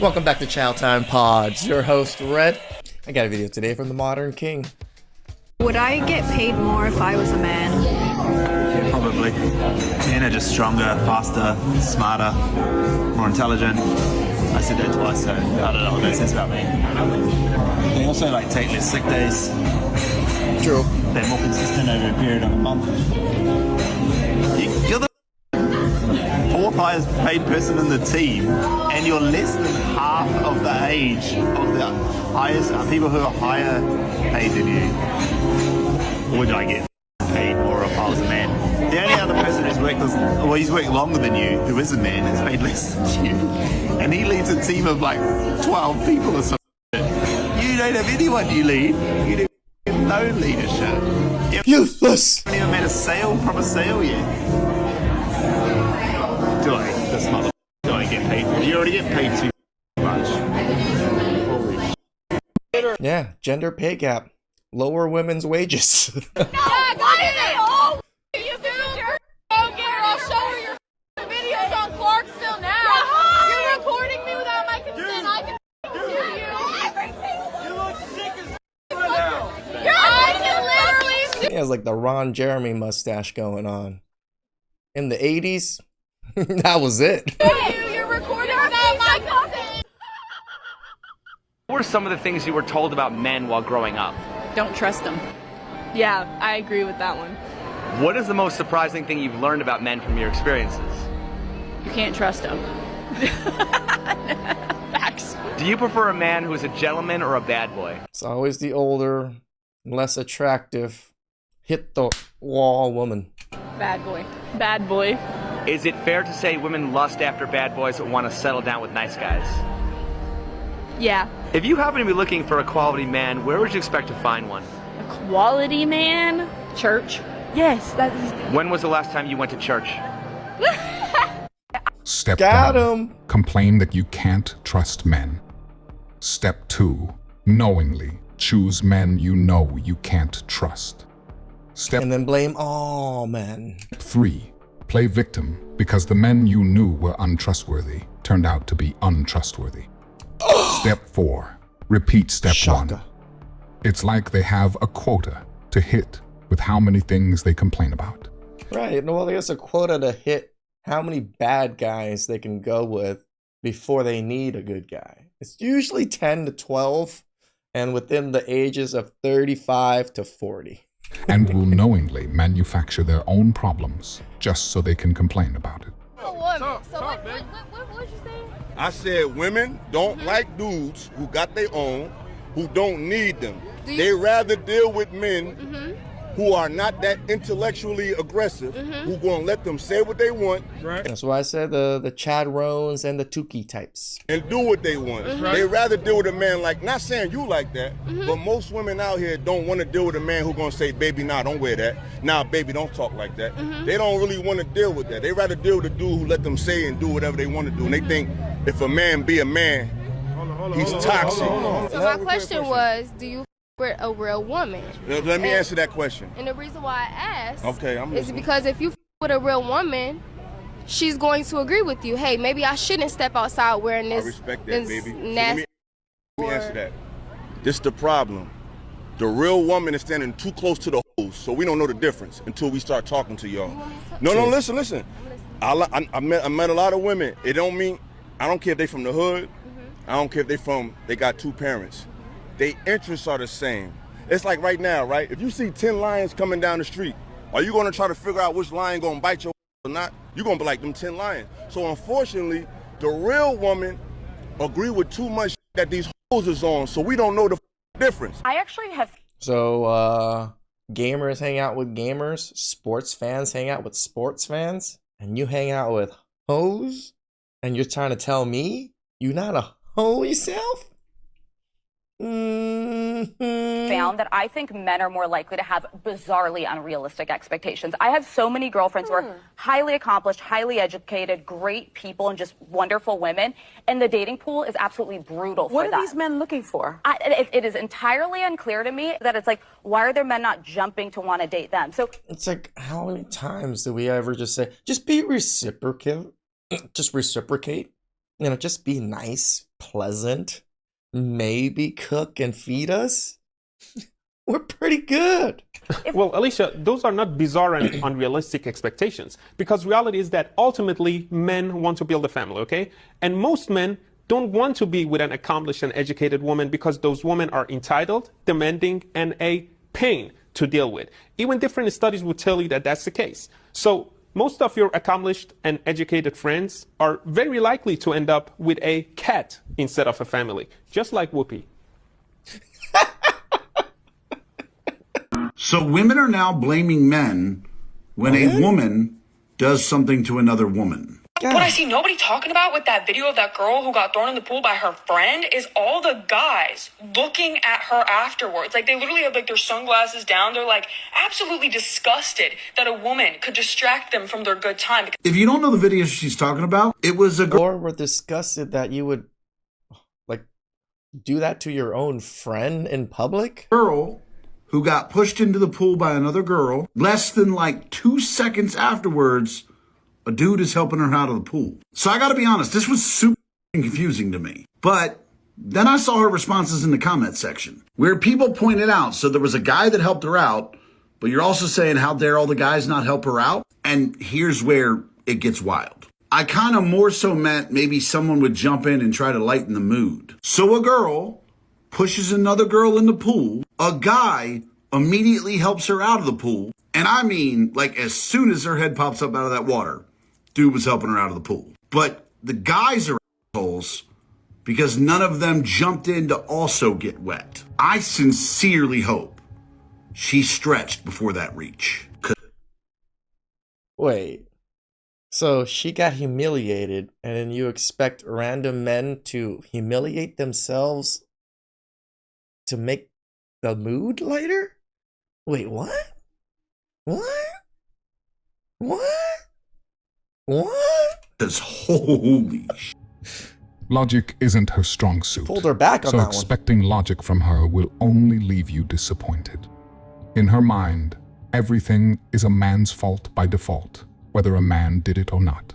Welcome back to Chow Time Pods. Your host, Red. I got a video today from the Modern King. Would I get paid more if I was a man? Probably. Men are just stronger, faster, smarter, more intelligent. I said that twice, so I don't know what that says about me. They also take less sick days. True. They're more consistent over a period of a month. You're the fourth highest paid person in the team, and you're less than half of the age of the highest people who are higher paid than you. Would I get paid more if I was a man? The only other person who's he's worked longer than you, who is a man, is paid less than you. And he leads a team of 12 people or something. You don't have anyone you lead. You have no leadership. Useless! You haven't even made a proper sale yet. Do I get paid? You already get paid too much. Yeah, gender pay gap. Lower women's wages. I'll show her your videos on Clarksville now. You're recording me without my consent. I can sue you. You look sick as right now. I can literally sue He has the Ron Jeremy mustache going on. In the 80s, that was it. you. You're recording without my consent. What were some of the things you were told about men while growing up? Don't trust them. Yeah, I agree with that one. What is the most surprising thing you've learned about men from your experiences? You can't trust them. Facts. Do you prefer a man who is a gentleman or a bad boy? It's always the older, less attractive, hit the wall woman. Bad boy. Bad boy. Is it fair to say women lust after bad boys that want to settle down with nice guys? Yeah. If you happen to be looking for a quality man, where would you expect to find one? A quality man? Church. Yes, that is. When was the last time you went to church? Step Got 1. him. Complain that you can't trust men. Step 2. Knowingly choose men you know you can't trust. Step And then blame all men. 3. Play victim because the men you knew were untrustworthy turned out to be untrustworthy. Step 4. Repeat step Shaka. 1. It's like they have a quota to hit with how many things they complain about. Right, well, there's a quota to hit how many bad guys they can go with before they need a good guy. It's usually 10 to 12 and within the ages of 35 to 40. And will knowingly manufacture their own problems just so they can complain about it. A woman. Talk, So what man. did you say? I said women don't like dudes who got their own, who don't need them. They rather deal with men who are not that intellectually aggressive, who gonna let them say what they want That's why I said the Chad Rones and the Tukey types. and do what they want. They rather deal with a man not saying you like that, but most women out here don't want to deal with a man who gonna say, baby, nah, don't wear that. Nah, baby, don't talk like that. They don't really want to deal with that. They rather deal with a dude who let them say and do whatever they want to do. And they think if a man be a man, he's toxic. So my question was, do you with a real woman? Let me answer that question. And the reason why I asked Okay, I'm is listening. because if you with a real woman, she's going to agree with you. Hey, maybe I shouldn't step outside wearing I this. respect that, this baby. So nasty. let me answer that. This is the problem. The real woman is standing too close to the hoes, so we don't know the difference until we start talking to y'all. No, listen. I met a lot of women. It don't mean, I don't care if they from the hood. I don't care if they got two parents. They interests are the same. It's like right now, right? If you see 10 lions coming down the street, are you gonna try to figure out which lion gonna bite your or not? You're gonna be like them 10 lions. So unfortunately, the real woman agree with too much that these hoes is on, so we don't know the difference. I actually have. So, gamers hang out with gamers, sports fans hang out with sports fans, and you hang out with hoes? And you're trying to tell me you're not a hoe yourself? Found that I think men are more likely to have bizarrely unrealistic expectations. I have so many girlfriends who are highly accomplished, highly educated, great people, and just wonderful women. And the dating pool is absolutely brutal for them. What are these men looking for? It is entirely unclear to me that it's like, why are there men not jumping to want to date them? So It's like, how many times do we ever just say, just be reciprocate? Just reciprocate? just be nice, pleasant, maybe cook and feed us, we're pretty good. Well, Alicia, those are not bizarre and unrealistic expectations, because reality is that ultimately men want to build a family, okay? And most men don't want to be with an accomplished and educated woman because those women are entitled, demanding, and a pain to deal with. Even different studies will tell you that that's the case. So most of your accomplished and educated friends are very likely to end up with a cat instead of a family, just like Whoopi. So women are now blaming men when a woman does something to another woman. What I see nobody talking about with that video of that girl who got thrown in the pool by her friend is all the guys looking at her afterwards. Like, they literally have like their sunglasses down. They're like absolutely disgusted that a woman could distract them from their good time. If you don't know the video she's talking about, it was a girl. Or we're disgusted that you would like do that to your own friend in public. Girl who got pushed into the pool by another girl. Less than like 2 seconds afterwards, a dude is helping her out of the pool. So I gotta be honest, this was super confusing to me. But then I saw her responses in the comment section where people pointed out, so there was a guy that helped her out, but you're also saying, how dare all the guys not help her out? And here's where it gets wild. I kind of more so meant maybe someone would jump in and try to lighten the mood. So a girl pushes another girl in the pool. A guy immediately helps her out of the pool. And I mean, like, as soon as her head pops up out of that water, dude was helping her out of the pool. But the guys are assholes because none of them jumped in to also get wet. I sincerely hope she stretched before that reach. Wait, so she got humiliated, and then you expect random men to humiliate themselves to make the mood lighter? Wait, what? What? Because holy Logic isn't her strong suit. Pulled her back on so that one. expecting logic from her will only leave you disappointed. In her mind, everything is a man's fault by default, whether a man did it or not.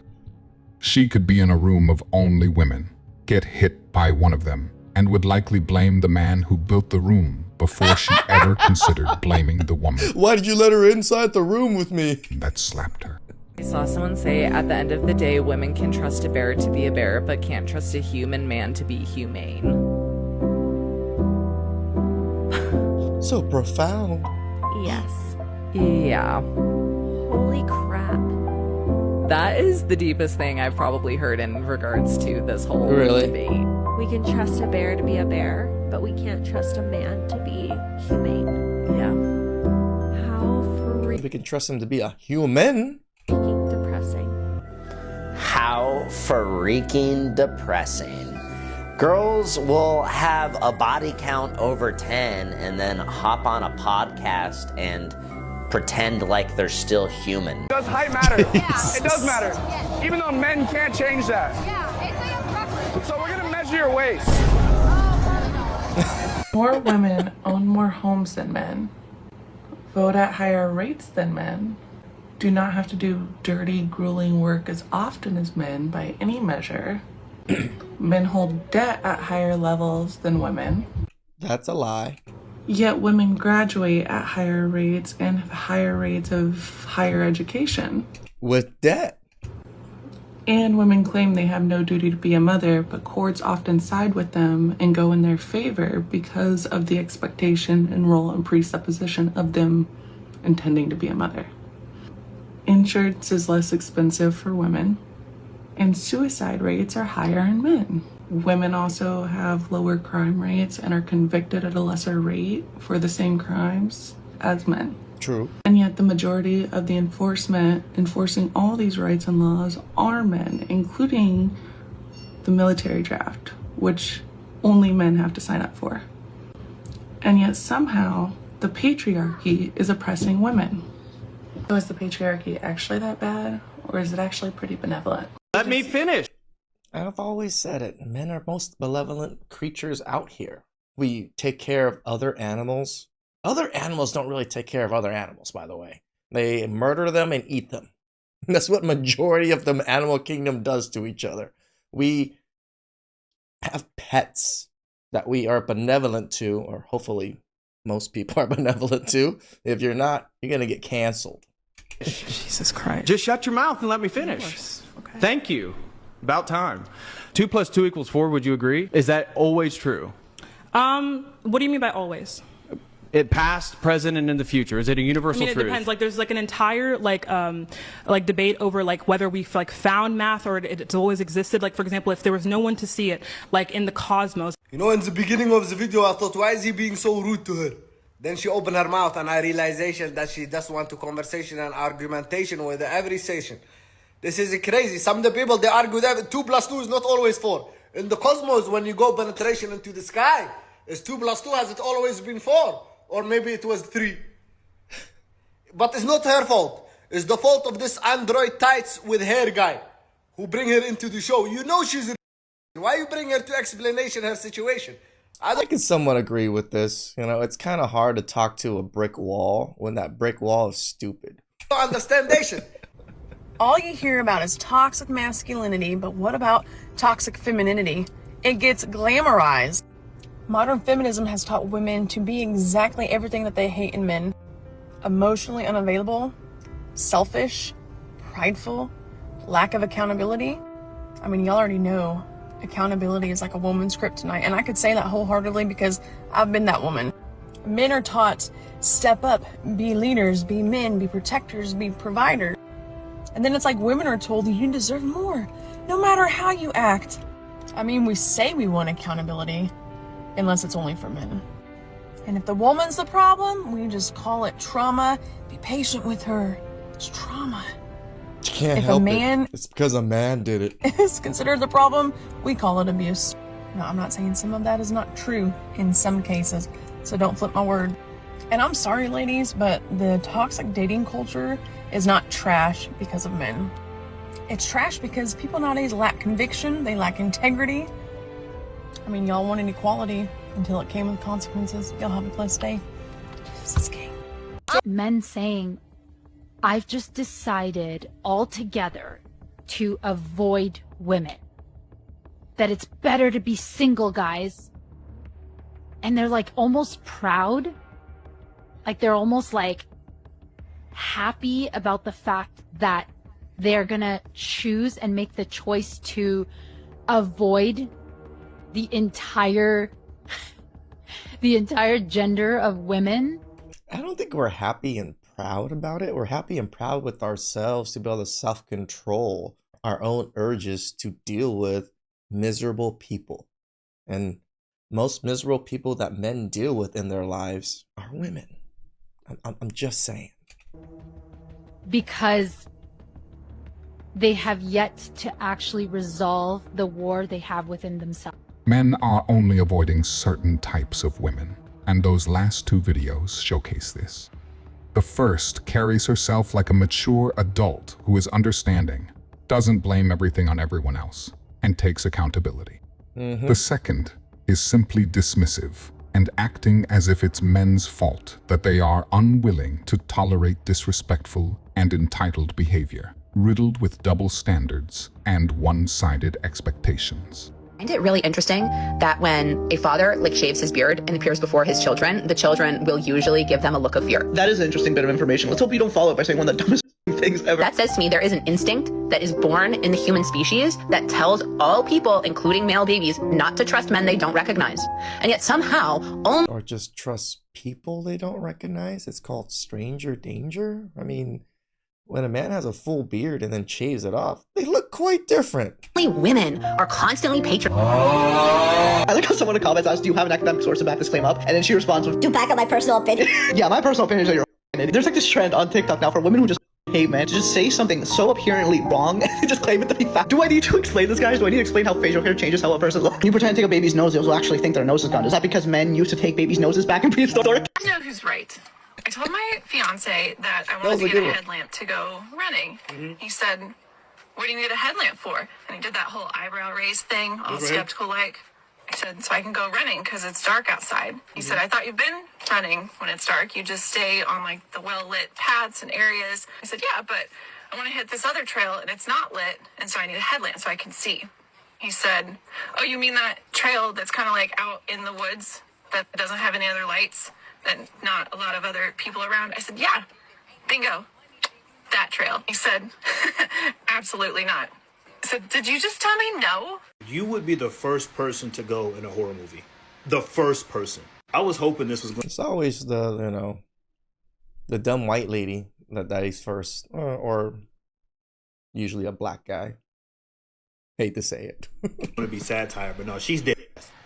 She could be in a room of only women, get hit by one of them, and would likely blame the man who built the room before she ever considered blaming the woman. Why did you let her inside the room with me? That slapped her. I saw someone say, at the end of the day, women can trust a bear to be a bear, but can't trust a human man to be humane. So profound. Yes. Yeah. Holy crap. That is the deepest thing I've probably heard in regards to this whole debate. We can trust a bear to be a bear, but we can't trust a man to be humane. Yeah. How freaking We can trust him to be a human. depressing. How freaking depressing. Girls will have a body count over 10 and then hop on a podcast and pretend like they're still human. Does height matter? It does matter. Even though men can't change that. So we're gonna measure your waist. More women own more homes than men, vote at higher rates than men, do not have to do dirty, grueling work as often as men by any measure. Men hold debt at higher levels than women. That's a lie. Yet women graduate at higher rates and have higher rates of higher education. With debt. And women claim they have no duty to be a mother, but courts often side with them and go in their favor because of the expectation and role and presupposition of them intending to be a mother. Insurance is less expensive for women, and suicide rates are higher in men. Women also have lower crime rates and are convicted at a lesser rate for the same crimes as men. True. And yet the majority of the enforcing all these rights and laws are men, including the military draft, which only men have to sign up for. And yet somehow the patriarchy is oppressing women. So is the patriarchy actually that bad, or is it actually pretty benevolent? Let me finish. I've always said it. Men are most benevolent creatures out here. We take care of other animals. Other animals don't really take care of other animals, by the way. They murder them and eat them. That's what majority of the animal kingdom does to each other. We have pets that we are benevolent to, or hopefully most people are benevolent to. If you're not, you're going to get canceled. Jesus Christ. Just shut your mouth and let me finish. Okay. Thank you. About time. 2 + 2 = 4, would you agree? Is that always true? What do you mean by always? It past, present, and in the future. Is it a universal truth? It depends. Like, there's like an entire like debate over like whether we've like found math or it's always existed. Like, for example, if there was no one to see it, like in the cosmos. You know, in the beginning of the video, I thought, why is he being so rude to her? Then she opened her mouth, and I realized that she just want to conversation and argumentation with every session. This is crazy. Some of the people, they argue that 2 + 2 is not always 4. In the cosmos, when you go penetration into the sky, it's 2 + 2. Has it always been 4? Or maybe it was 3. But it's not her fault. It's the fault of this android tights with hair guy who bring her into the show. You know she's... Why you bring her to explanation her situation? I can somewhat agree with this. You know, it's kind of hard to talk to a brick wall when that brick wall is stupid. Understandation. All you hear about is toxic masculinity, but what about toxic femininity? It gets glamorized. Modern feminism has taught women to be exactly everything that they hate in men. Emotionally unavailable, selfish, prideful, lack of accountability. I mean, y'all already know accountability is like a woman's kryptonite, and I could say that wholeheartedly because I've been that woman. Men are taught, step up, be leaders, be men, be protectors, be providers. And then it's like women are told you deserve more, no matter how you act. I mean, we say we want accountability, unless it's only for men. And if the woman's the problem, we just call it trauma. Be patient with her. It's trauma. You can't If help a man it. It's because a man did it. is considered the problem, we call it abuse. Now, I'm not saying some of that is not true in some cases, so don't flip my word. And I'm sorry, ladies, but the toxic dating culture is not trash because of men. It's trash because people nowadays lack conviction, they lack integrity. I mean, y'all wanted equality until it came with consequences. Y'all have a blessed day. Jesus is king. Men saying, I've just decided altogether to avoid women. That it's better to be single, guys. And they're like almost proud. Like they're almost like happy about the fact that they're gonna choose and make the choice to avoid the entire gender of women. I don't think we're happy and proud about it. We're happy and proud with ourselves to be able to self-control our own urges to deal with miserable people. And most miserable people that men deal with in their lives are women. I'm just saying. Because they have yet to actually resolve the war they have within themselves. Men are only avoiding certain types of women, and those last 2 videos showcase this. The first carries herself like a mature adult who is understanding, doesn't blame everything on everyone else, and takes accountability. The second is simply dismissive and acting as if it's men's fault that they are unwilling to tolerate disrespectful and entitled behavior, riddled with double standards and one-sided expectations. I find it really interesting that when a father shaves his beard and appears before his children, the children will usually give them a look of fear. That is an interesting bit of information. Let's hope you don't follow it by saying one of the dumbest things ever. That says to me there is an instinct that is born in the human species that tells all people, including male babies, not to trust men they don't recognize. And yet somehow only... Or just trust people they don't recognize? It's called stranger danger? I mean... When a man has a full beard and then shaves it off, they look quite different. Women are constantly I like how someone in the comments asked, do you have an academic source to back this claim up? And then she responds with, to back up my personal opinion. Yeah, my personal opinion is that you're an idiot. There's like this trend on TikTok now for women who just hate men to just say something so apparently wrong and just claim it to be fact. Do I need to explain this, guys? Do I need to explain how facial hair changes how a person looks? You pretend to take a baby's nose, they'll actually think their nose is gone. Is that because men used to take babies' noses back in prehistoric? I know who's right. I told my fiance that I wanted to get a headlamp to go running. He said, what do you need a headlamp for? And he did that whole eyebrow raise thing, all skeptical like. I said, so I can go running because it's dark outside. He said, I thought you've been running when it's dark. You just stay on the well-lit paths and areas. I said, yeah, but I want to hit this other trail and it's not lit, and so I need a headlamp so I can see. He said, "Oh, you mean that trail that's kind of like out in the woods that doesn't have any other lights, that not a lot of other people around?" I said, "Yeah, bingo, that trail." He said, "Absolutely not." I said, "Did you just tell me no?" You would be the first person to go in a horror movie. The first person. I was hoping this was going. It's always the the dumb white lady that dies first, or usually a black guy. Hate to say it. Going to be satire, but no, she's dead.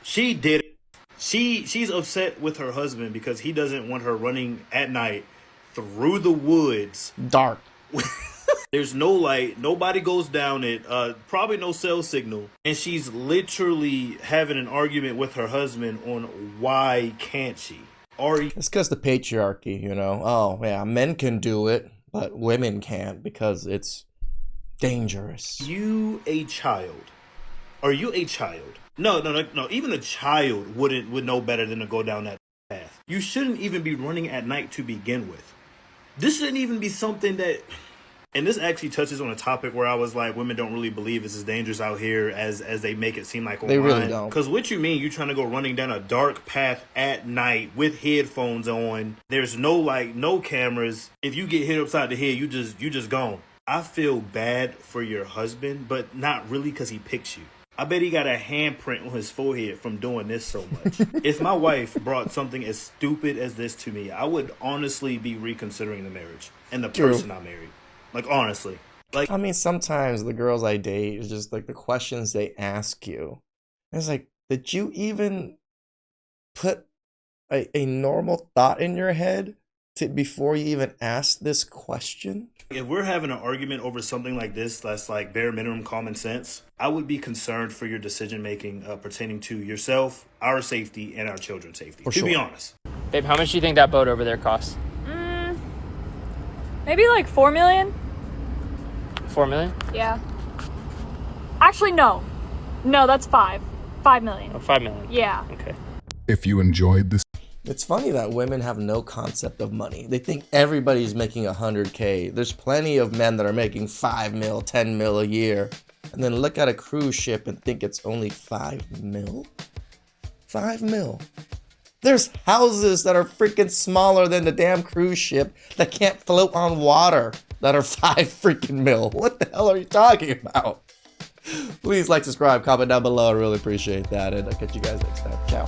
She did it. She's upset with her husband because he doesn't want her running at night through the woods. Dark. There's no light. Nobody goes down it. Probably no cell signal. And she's literally having an argument with her husband on why can't she? It's because the patriarchy, Oh, yeah, men can do it, but women can't because it's dangerous. You a child? Are you a child? No. Even a child would know better than to go down that path. You shouldn't even be running at night to begin with. This shouldn't even be something that. And this actually touches on a topic where I was like, women don't really believe it's as dangerous out here as they make it seem like online. They really don't. Because what you mean, you're trying to go running down a dark path at night with headphones on. There's no light, no cameras. If you get hit upside the head, you just gone. I feel bad for your husband, but not really because he picked you. I bet he got a handprint on his forehead from doing this so much. If my wife brought something as stupid as this to me, I would honestly be reconsidering the marriage and the person I married. Like, honestly. Like, I mean, sometimes the girls I date is just like the questions they ask you. It's like, did you even put a normal thought in your head before you even ask this question? If we're having an argument over something like this, that's like bare minimum common sense, I would be concerned for your decision making pertaining to yourself, our safety, and our children's safety. To be honest. Babe, how much do you think that boat over there costs? Maybe like 4 million? 4 million? Yeah. Actually, no. No, that's 5. 5 million. Oh, 5 million. Yeah. Okay. If you enjoyed this, it's funny that women have no concept of money. They think everybody's making 100K. There's plenty of men that are making 5 mil, 10 mil a year. And then look at a cruise ship and think it's only 5 mil? 5 mil. There's houses that are freaking smaller than the damn cruise ship that can't float on water that are 5 freaking mil. What the hell are you talking about? Please like, subscribe, comment down below. I really appreciate that. And I'll catch you guys next time. Ciao.